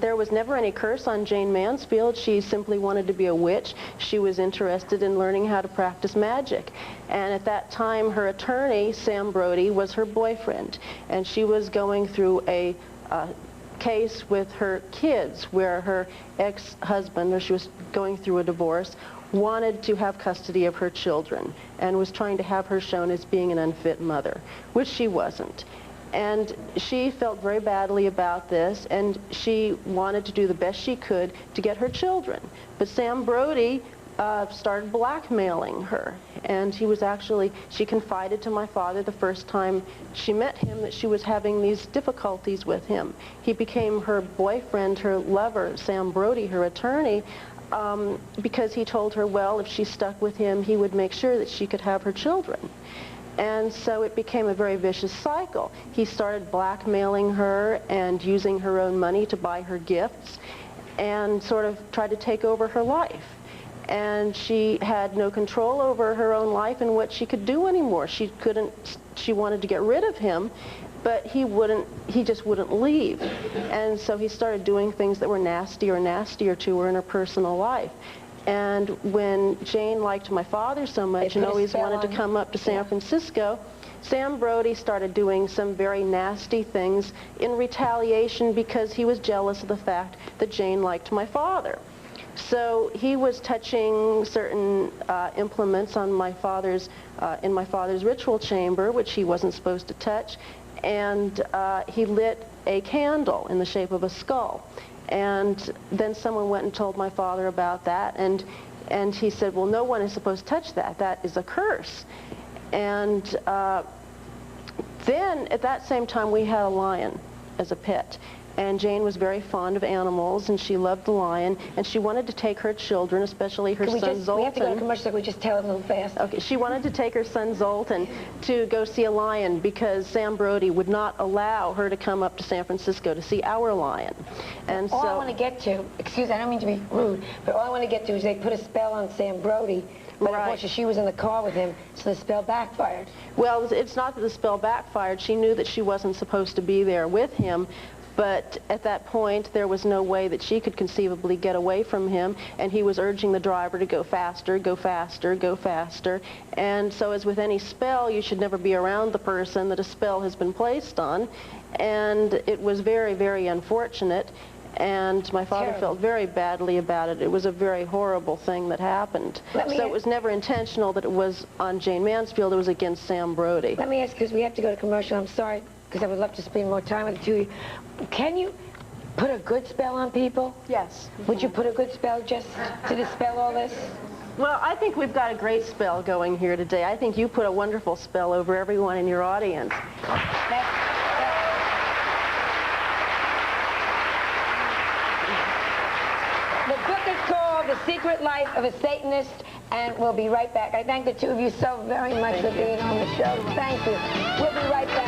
There was never any curse on Jayne Mansfield. She simply wanted to be a witch. She was interested in learning how to practice magic. And at that time, her attorney, Sam Brody, was her boyfriend. And she was going through a case with her kids where her ex-husband, or she was going through a divorce, wanted to have custody of her children and was trying to have her shown as being an unfit mother, which she wasn't. And she felt very badly about this, and she wanted to do the best she could to get her children. But Sam Brody started blackmailing her, and she confided to my father the first time she met him that she was having these difficulties with him. He became her boyfriend, her lover, Sam Brody, her attorney, because he told her, well, if she stuck with him, he would make sure that she could have her children. And so it became a very vicious cycle. He started blackmailing her and using her own money to buy her gifts and sort of tried to take over her life. And she had no control over her own life and what she could do anymore. She wanted to get rid of him, but he just wouldn't leave. And so he started doing things that were nastier and nastier to her in her personal life. And when Jayne liked my father so much and always wanted to come up to San Francisco, Sam Brody started doing some very nasty things in retaliation because he was jealous of the fact that Jayne liked my father. So he was touching certain implements on my father's, in my father's ritual chamber, which he wasn't supposed to touch, and he lit a candle in the shape of a skull. And then someone went and told my father about that, and he said, well, no one is supposed to touch that. That is a curse. And then at that same time, we had a lion as a pet. And Jayne was very fond of animals, and she loved the lion, and she wanted to take her children, especially her son Zoltan. We have to go to commercial, so we just tell it a little fast. Okay, she wanted to take her son Zoltan to go see a lion because Sam Brody would not allow her to come up to San Francisco to see our lion. And all I want to get to, excuse me, I don't mean to be rude, but all I want to get to is they put a spell on Sam Brody. But unfortunately, she was in the car with him, so the spell backfired. Well, it's not that the spell backfired. She knew that she wasn't supposed to be there with him. But at that point, there was no way that she could conceivably get away from him, and he was urging the driver to go faster, go faster, go faster. And so as with any spell, you should never be around the person that a spell has been placed on. And it was very, very unfortunate, and my father felt very badly about it. It was a very horrible thing that happened. So it was never intentional that it was on Jayne Mansfield. It was against Sam Brody. Let me ask, because we have to go to commercial. I'm sorry, because I would love to spend more time with the two of you. Can you put a good spell on people? Yes. Would you put a good spell just to dispel all this? Well, I think we've got a great spell going here today. I think you put a wonderful spell over everyone in your audience. The book is called The Secret Life of a Satanist, and we'll be right back. I thank the two of you so very much for being on the show. Thank you. We'll be right back.